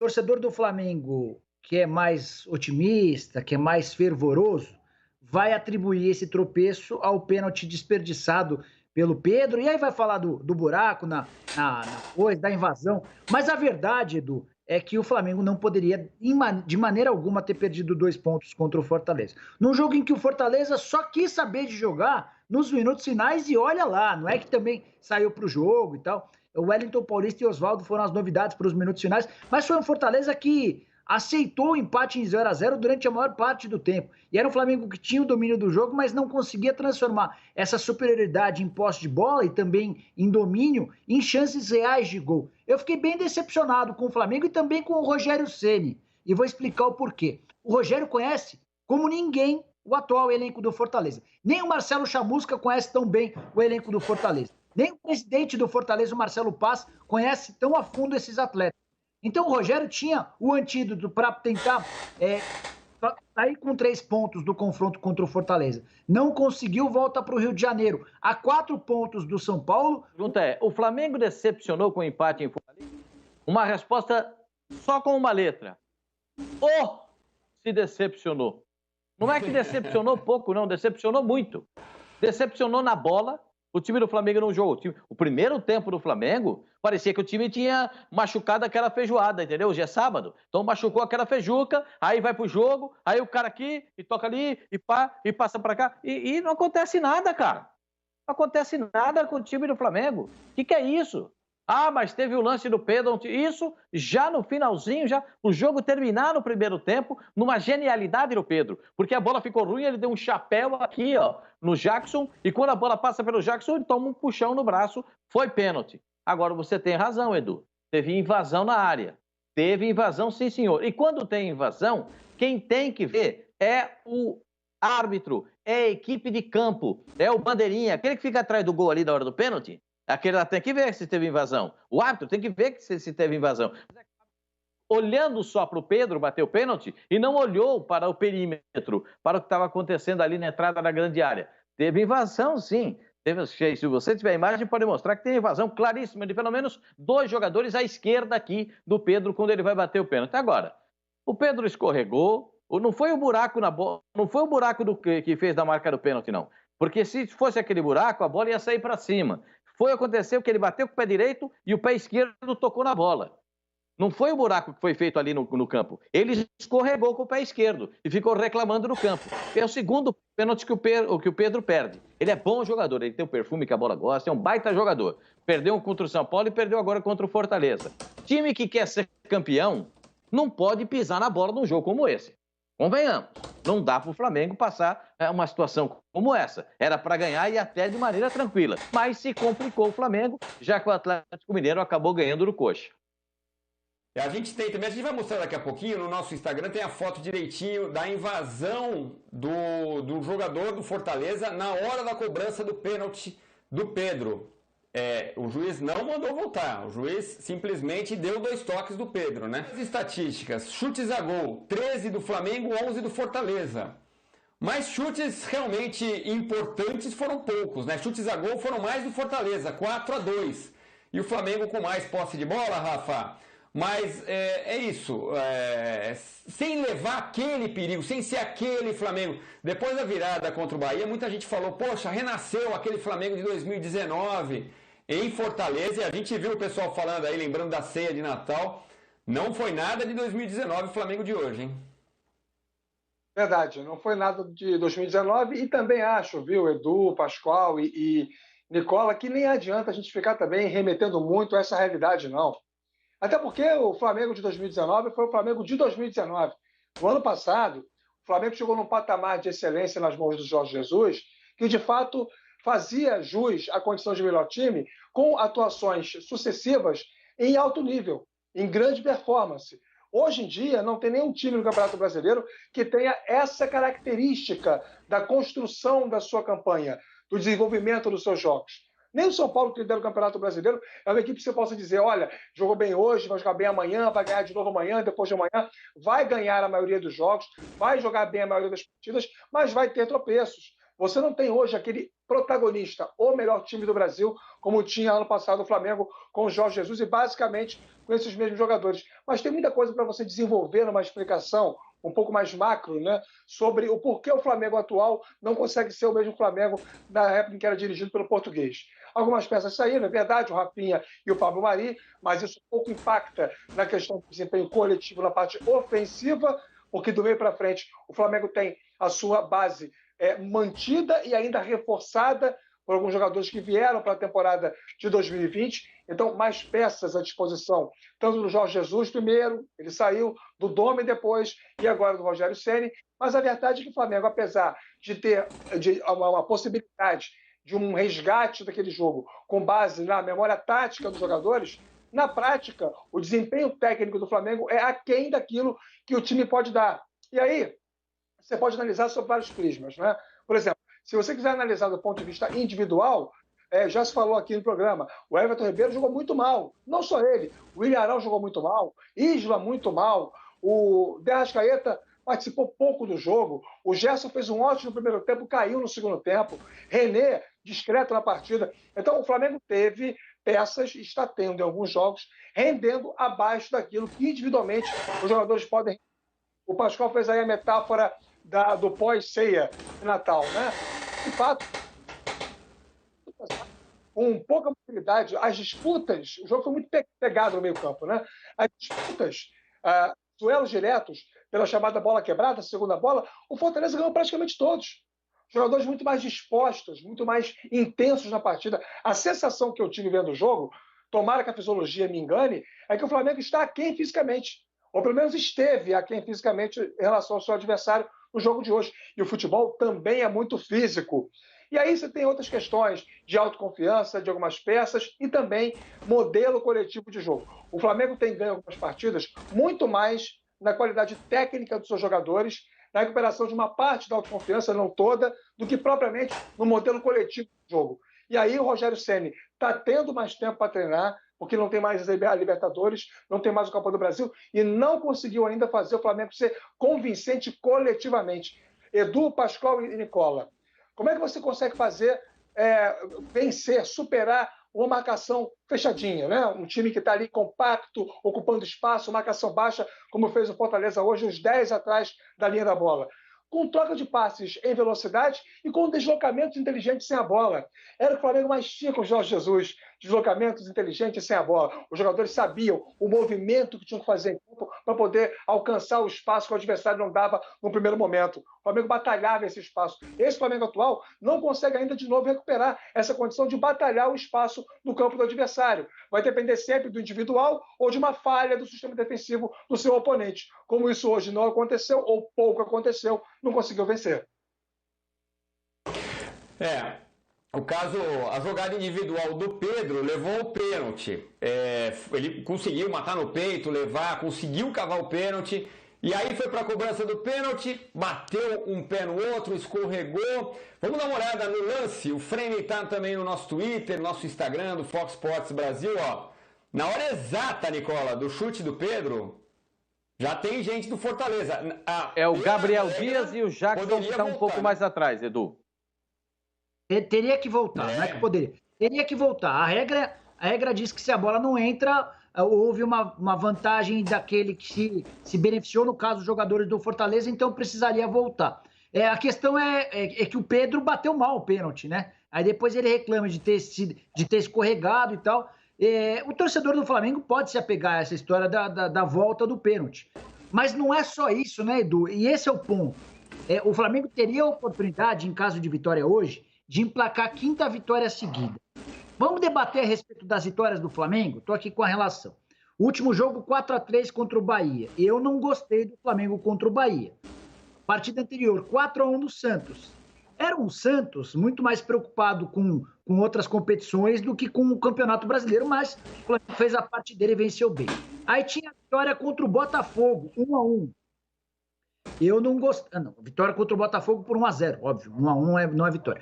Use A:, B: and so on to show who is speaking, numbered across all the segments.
A: torcedor do Flamengo, que é mais otimista, que é mais fervoroso, vai atribuir esse tropeço ao pênalti desperdiçado pelo Pedro, e aí vai falar do buraco na coisa, da invasão. Mas a verdade, Edu, é que o Flamengo não poderia, de maneira alguma, ter perdido 2 pontos contra o Fortaleza. Num jogo em que o Fortaleza só quis saber de jogar nos minutos finais, e olha lá, não é que também saiu para o jogo e tal. O Wellington Paulista e Oswaldo foram as novidades para os minutos finais, mas foi um Fortaleza que aceitou o empate em 0-0 durante a maior parte do tempo. E era um Flamengo que tinha o domínio do jogo, mas não conseguia transformar essa superioridade em posse de bola e também em domínio em chances reais de gol. Eu fiquei bem decepcionado com o Flamengo e também com o Rogério Ceni. E vou explicar o porquê. O Rogério conhece como ninguém o atual elenco do Fortaleza. Nem o Marcelo Chamusca conhece tão bem o elenco do Fortaleza. Nem o presidente do Fortaleza, o Marcelo Paz, conhece tão a fundo esses atletas. Então o Rogério tinha o antídoto para tentar sair com 3 pontos do confronto contra o Fortaleza. Não conseguiu, volta para o Rio de Janeiro. A 4 pontos do São Paulo.
B: A pergunta é, o Flamengo decepcionou com o empate em Fortaleza? Uma resposta só com uma letra. Ou se decepcionou. Não é que decepcionou pouco, não. Decepcionou muito. Decepcionou na bola. O time do Flamengo não jogou. O primeiro tempo do Flamengo, parecia que o time tinha machucado aquela feijoada, entendeu? Hoje é sábado. Então machucou aquela feijuca, aí vai pro jogo, aí o cara aqui, e toca ali, e pá, e passa pra cá. E não acontece nada, cara. Não acontece nada com o time do Flamengo. O que é isso? Ah, mas teve o lance do pênalti. Isso já no finalzinho, já o jogo terminar no primeiro tempo, numa genialidade do Pedro. Porque a bola ficou ruim, ele deu um chapéu aqui, ó, no Jackson, e quando a bola passa pelo Jackson, ele toma um puxão no braço, foi pênalti. Agora, você tem razão, Edu. Teve invasão na área. Teve invasão, sim, senhor. E quando tem invasão, quem tem que ver é o árbitro, é a equipe de campo, é o bandeirinha, aquele que fica atrás do gol ali na hora do pênalti. Aquele lá tem que ver se teve invasão. O árbitro tem que ver se teve invasão. Olhando só para o Pedro bater o pênalti e não olhou para o perímetro, para o que estava acontecendo ali na entrada da grande área. Teve invasão, sim. Se você tiver a imagem, pode mostrar que tem invasão claríssima de pelo menos 2 jogadores à esquerda aqui do Pedro quando ele vai bater o pênalti. Agora, o Pedro escorregou, não foi o buraco na bola, não foi o buraco que fez da marca do pênalti, não. Porque se fosse aquele buraco, a bola ia sair para cima. Aconteceu que ele bateu com o pé direito e o pé esquerdo tocou na bola. Não foi o buraco que foi feito ali no campo. Ele escorregou com o pé esquerdo e ficou reclamando no campo. É o segundo pênalti que o Pedro perde. Ele é bom jogador, ele tem o perfume que a bola gosta, é um baita jogador. Perdeu contra o São Paulo e perdeu agora contra o Fortaleza. Time que quer ser campeão não pode pisar na bola num jogo como esse. Convenhamos, não dá para o Flamengo passar uma situação como essa. Era para ganhar e até de maneira tranquila. Mas se complicou o Flamengo, já que o Atlético Mineiro acabou ganhando no coxa.
C: A gente tem também, a gente vai mostrar daqui a pouquinho, no nosso Instagram tem a foto direitinho da invasão do jogador do Fortaleza na hora da cobrança do pênalti do Pedro. O juiz não mandou voltar, o juiz simplesmente deu 2 toques do Pedro, né? As estatísticas, chutes a gol, 13 do Flamengo, 11 do Fortaleza. Mas chutes realmente importantes foram poucos, né? Chutes a gol foram mais do Fortaleza, 4-2. E o Flamengo com mais posse de bola, Rafa. Mas é isso, sem levar aquele perigo, sem ser aquele Flamengo. Depois da virada contra o Bahia, muita gente falou, poxa, renasceu aquele Flamengo de 2019 em Fortaleza. E a gente viu o pessoal falando aí, lembrando da ceia de Natal. Não foi nada de 2019 o Flamengo de hoje, hein?
D: Verdade, não foi nada de 2019. E também acho, viu, Edu, Pascoal e Nicola, que nem adianta a gente ficar também remetendo muito a essa realidade, não. Até porque o Flamengo de 2019 foi o Flamengo de 2019. No ano passado, o Flamengo chegou num patamar de excelência nas mãos do Jorge Jesus, que de fato fazia jus à condição de melhor time, com atuações sucessivas em alto nível, em grande performance. Hoje em dia, não tem nenhum time no Campeonato Brasileiro que tenha essa característica da construção da sua campanha, do desenvolvimento dos seus jogos. Nem o São Paulo, que lidera o Campeonato Brasileiro, é uma equipe que você possa dizer, olha, jogou bem hoje, vai jogar bem amanhã, vai ganhar de novo amanhã, depois de amanhã, vai ganhar a maioria dos jogos, vai jogar bem a maioria das partidas, mas vai ter tropeços. Você não tem hoje aquele protagonista, o melhor time do Brasil, como tinha ano passado o Flamengo com o Jorge Jesus e basicamente com esses mesmos jogadores. Mas tem muita coisa para você desenvolver numa explicação um pouco mais macro, né, sobre o porquê o Flamengo atual não consegue ser o mesmo Flamengo da época em que era dirigido pelo português. Algumas peças saíram, é verdade, o Rafinha e o Pablo Mari, mas isso pouco impacta na questão do desempenho coletivo na parte ofensiva, porque do meio para frente o Flamengo tem a sua base mantida e ainda reforçada por alguns jogadores que vieram para a temporada de 2020. Então, mais peças à disposição, tanto do Jorge Jesus primeiro, ele saiu, do Dome depois, e agora do Rogério Ceni. Mas a verdade é que o Flamengo, apesar de ter uma possibilidade de um resgate daquele jogo com base na memória tática dos jogadores, na prática, o desempenho técnico do Flamengo é aquém daquilo que o time pode dar. E aí, você pode analisar sob vários prismas, né? Por exemplo, se você quiser analisar do ponto de vista individual, já se falou aqui no programa, o Everton Ribeiro jogou muito mal. Não só ele, o Ilharão jogou muito mal, Isla muito mal, o De Arrascaeta participou pouco do jogo, o Gerson fez um ótimo primeiro tempo, caiu no segundo tempo, René, discreto na partida. Então, o Flamengo teve peças, está tendo em alguns jogos, rendendo abaixo daquilo que individualmente os jogadores podem. O Pascoal fez aí a metáfora do pós-ceia de Natal, né? De fato, com pouca mobilidade, as disputas, o jogo foi muito pegado no meio-campo, né? As disputas, duelos diretos pela chamada bola quebrada, segunda bola, o Fortaleza ganhou praticamente todos. Jogadores muito mais dispostos, muito mais intensos na partida. A sensação que eu tive vendo o jogo, tomara que a fisiologia me engane, é que o Flamengo está aquém fisicamente. Ou pelo menos esteve aquém fisicamente em relação ao seu adversário no jogo de hoje. E o futebol também é muito físico. E aí você tem outras questões de autoconfiança de algumas peças e também modelo coletivo de jogo. O Flamengo tem ganho algumas partidas muito mais na qualidade técnica dos seus jogadores, na recuperação de uma parte da autoconfiança, não toda, do que propriamente no modelo coletivo de jogo. E aí o Rogério Ceni está tendo mais tempo para treinar, porque não tem mais a Libertadores, não tem mais o Copa do Brasil, e não conseguiu ainda fazer o Flamengo ser convincente coletivamente. Edu, Pascoal e Nicola, como é que você consegue fazer, vencer, superar uma marcação fechadinha, né? Um time que está ali compacto, ocupando espaço, marcação baixa, como fez o Fortaleza hoje, uns 10 atrás da linha da bola. Com troca de passes em velocidade e com deslocamentos inteligentes sem a bola. Era o Flamengo mais tinha com o Jorge Jesus, deslocamentos inteligentes sem a bola. Os jogadores sabiam o movimento que tinham que fazer em campo para poder alcançar o espaço que o adversário não dava no primeiro momento. O Flamengo batalhava esse espaço. Esse Flamengo atual não consegue ainda de novo recuperar essa condição de batalhar o espaço no campo do adversário. Vai depender sempre do individual ou de uma falha do sistema defensivo do seu oponente. Como isso hoje não aconteceu, ou pouco aconteceu, não conseguiu vencer.
C: O caso, a jogada individual do Pedro levou ao pênalti. Ele conseguiu matar no peito, levar, conseguiu cavar o pênalti. E aí foi para a cobrança do pênalti, bateu um pé no outro, escorregou. Vamos dar uma olhada no lance. O frame está também no nosso Twitter, no nosso Instagram, do Fox Sports Brasil. Ó. Na hora exata, Nicola, do chute do Pedro, já tem gente do Fortaleza.
B: O Gabriel Dias e o Jackson que estão um pouco mais atrás, Edu.
A: Teria que voltar, não é que poderia. Teria que voltar. A regra diz que se a bola não entra, houve uma vantagem daquele que se beneficiou, no caso, os jogadores do Fortaleza, então precisaria voltar. A questão é que o Pedro bateu mal o pênalti, né? Aí depois ele reclama de ter escorregado e tal. O torcedor do Flamengo pode se apegar a essa história da volta do pênalti. Mas não é só isso, né, Edu? E esse é o ponto. O Flamengo teria a oportunidade, em caso de vitória hoje, de emplacar a 5ª vitória seguida. Vamos debater a respeito das vitórias do Flamengo? Estou aqui com a relação. O último jogo, 4-3 contra o Bahia. Eu não gostei do Flamengo contra o Bahia. Partida anterior, 4-1 do Santos. Era um Santos muito mais preocupado com outras competições do que com o Campeonato Brasileiro, mas o Flamengo fez a parte dele e venceu bem. Aí tinha a vitória contra o Botafogo, 1-1. Eu não gostei. Não, vitória contra o Botafogo por 1-0, óbvio. 1-1 não é vitória.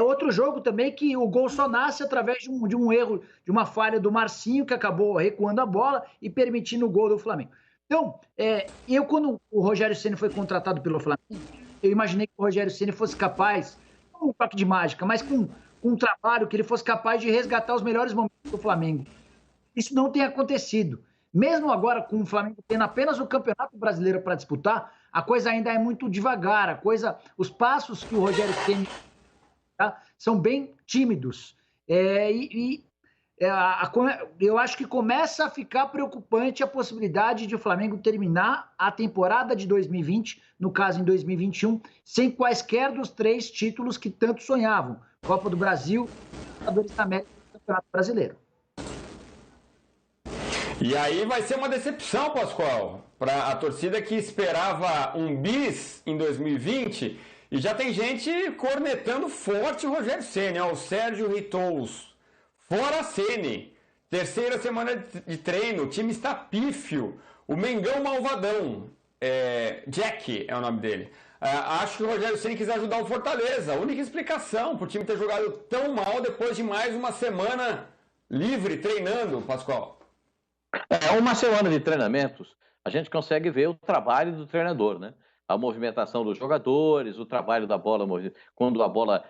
A: Outro jogo também que o gol só nasce através de um erro, de uma falha do Marcinho, que acabou recuando a bola e permitindo o gol do Flamengo. Então, quando o Rogério Ceni foi contratado pelo Flamengo, eu imaginei que o Rogério Ceni fosse capaz, um toque de mágica, mas com um trabalho que ele fosse capaz de resgatar os melhores momentos do Flamengo. Isso não tem acontecido. Mesmo agora, com o Flamengo tendo apenas o Campeonato Brasileiro para disputar, a coisa ainda é muito devagar. Os passos que o Rogério tem, tá, são bem tímidos. Eu acho que começa a ficar preocupante a possibilidade de o Flamengo terminar a temporada de 2020, no caso em 2021, sem quaisquer dos 3 títulos que tanto sonhavam: Copa do Brasil, Libertadores da América e Campeonato Brasileiro.
C: E aí vai ser uma decepção, Pascoal, para a torcida que esperava um bis em 2020, e já tem gente cornetando forte o Rogério Ceni, o Sérgio Ritous. Fora Ceni, terceira semana de treino, o time está pífio, o Mengão malvadão, Jack é o nome dele. Acho que o Rogério Ceni quis ajudar o Fortaleza, a única explicação para o time ter jogado tão mal depois de mais uma semana livre treinando, Pascoal.
B: Uma semana de treinamentos, a gente consegue ver o trabalho do treinador, né? A movimentação dos jogadores, o trabalho da bola, quando a bola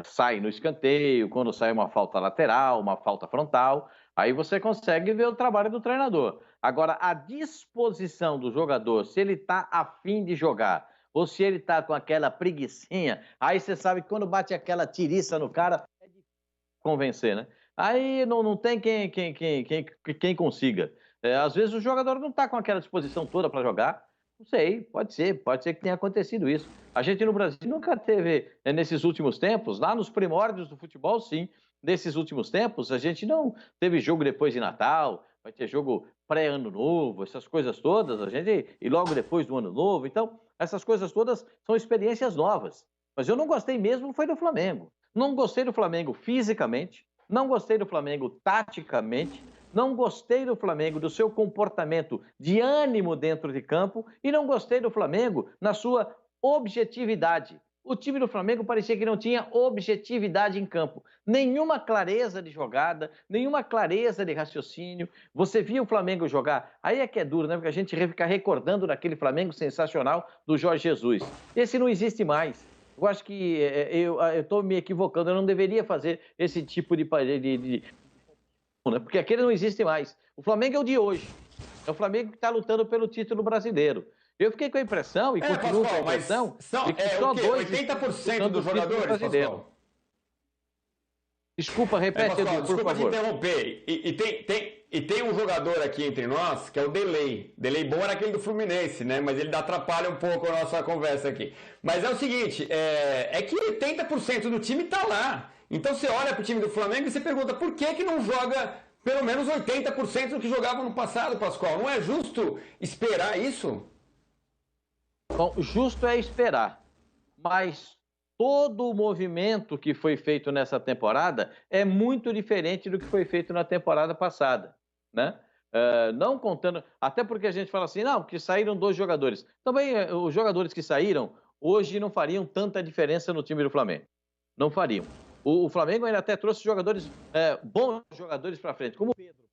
B: sai no escanteio, quando sai uma falta lateral, uma falta frontal, aí você consegue ver o trabalho do treinador. Agora, a disposição do jogador, se ele está afim de jogar, ou se ele está com aquela preguicinha, aí você sabe que quando bate aquela tiriça no cara, é difícil convencer, né? Aí não tem quem consiga. Às vezes o jogador não está com aquela disposição toda para jogar. Não sei, pode ser que tenha acontecido isso. A gente no Brasil nunca teve, nesses últimos tempos, lá nos primórdios do futebol, sim. Nesses últimos tempos, a gente não teve jogo depois de Natal, vai ter jogo pré-ano novo, essas coisas todas, e logo depois do ano novo. Então, essas coisas todas são experiências novas. Mas eu não gostei mesmo, foi do Flamengo. Não gostei do Flamengo fisicamente, não gostei do Flamengo taticamente, não gostei do Flamengo, do seu comportamento de ânimo dentro de campo, e não gostei do Flamengo na sua objetividade. O time do Flamengo parecia que não tinha objetividade em campo. Nenhuma clareza de jogada, nenhuma clareza de raciocínio. Você via o Flamengo jogar, aí é que é duro, né? Porque a gente fica recordando daquele Flamengo sensacional do Jorge Jesus. Esse não existe mais. Eu acho que eu estou me equivocando, eu não deveria fazer esse tipo de porque aquele não existe mais. O Flamengo é o de hoje. É o Flamengo que está lutando pelo título brasileiro. Eu fiquei com a impressão, e continuo com a impressão,
C: de que só 80% dos jogadores, Pascoal?
B: Desculpa, repete, Edu, por favor.
C: Desculpa te interromper. E tem um jogador aqui entre nós, que é o Delay. Delay bom era aquele do Fluminense, né? Mas ele atrapalha um pouco a nossa conversa aqui. Mas é o seguinte, é que 80% do time tá lá. Então você olha pro time do Flamengo e você pergunta por que não joga pelo menos 80% do que jogava no passado, Pascoal? Não é justo esperar isso?
B: Bom, justo é esperar. Mas todo o movimento que foi feito nessa temporada é muito diferente do que foi feito na temporada passada, né? Não contando, até porque a gente fala assim, não, porque saíram 2 jogadores. Também os jogadores que saíram hoje não fariam tanta diferença no time do Flamengo. Não fariam. O Flamengo ainda até trouxe jogadores, bons jogadores para frente, como o Pedro,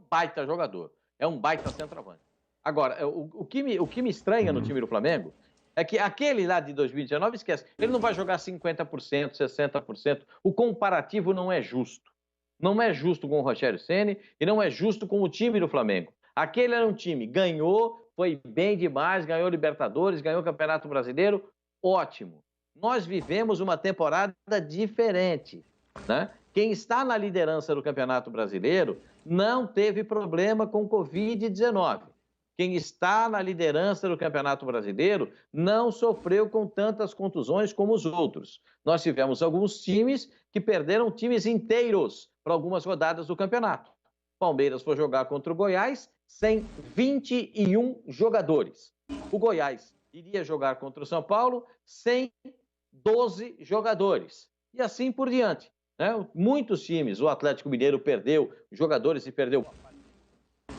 B: um baita jogador, é um baita centroavante. Agora, o que me estranha no time do Flamengo é que aquele lá de 2019, esquece, ele não vai jogar 50%, 60%. O comparativo não é justo. Não é justo com o Rogério Ceni e não é justo com o time do Flamengo. Aquele era um time, ganhou, foi bem demais, ganhou Libertadores, ganhou Campeonato Brasileiro, ótimo. Nós vivemos uma temporada diferente, né? Quem está na liderança do Campeonato Brasileiro não teve problema com Covid-19. Quem está na liderança do Campeonato Brasileiro não sofreu com tantas contusões como os outros. Nós tivemos alguns times que perderam times inteiros para algumas rodadas do campeonato. Palmeiras foi jogar contra o Goiás sem 21 jogadores. O Goiás iria jogar contra o São Paulo sem 12 jogadores. E assim por diante, né? Muitos times, o Atlético Mineiro perdeu jogadores e perdeu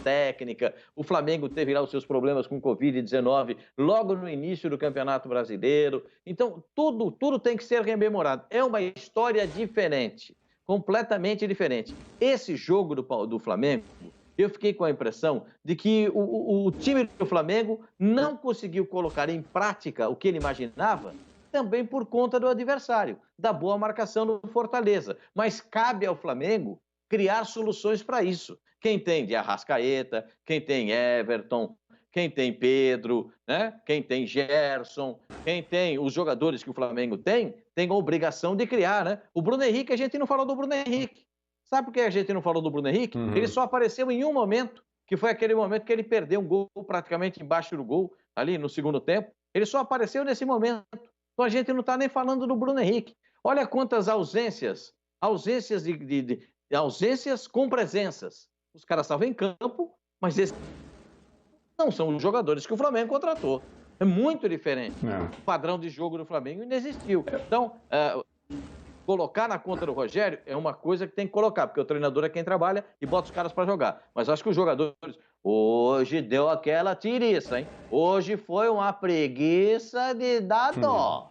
B: técnica, o Flamengo teve lá os seus problemas com Covid-19 logo no início do Campeonato Brasileiro. Então, tudo tem que ser rememorado. É uma história diferente, completamente diferente. Esse jogo do Flamengo, eu fiquei com a impressão de que o time do Flamengo não conseguiu colocar em prática o que ele imaginava também por conta do adversário, da boa marcação do Fortaleza. Mas cabe ao Flamengo criar soluções para isso. Quem tem de Arrascaeta, quem tem Everton, quem tem Pedro, né? Quem tem Gerson, quem tem os jogadores que o Flamengo tem a obrigação de criar, né? O Bruno Henrique, a gente não falou do Bruno Henrique. Sabe por que a gente não falou do Bruno Henrique? Ele só apareceu em um momento, que foi aquele momento que ele perdeu um gol praticamente embaixo do gol, ali no segundo tempo. Ele só apareceu nesse momento. Então a gente não está nem falando do Bruno Henrique. Olha quantas ausências com presenças. Os caras estavam em campo, mas esses não são os jogadores que o Flamengo contratou. É muito diferente. O padrão de jogo do Flamengo ainda existiu. Então, colocar na conta do Rogério é uma coisa que tem que colocar, porque o treinador é quem trabalha e bota os caras para jogar. Mas acho que os jogadores... Hoje deu aquela tiriça, hein? Hoje foi uma preguiça de dar dó.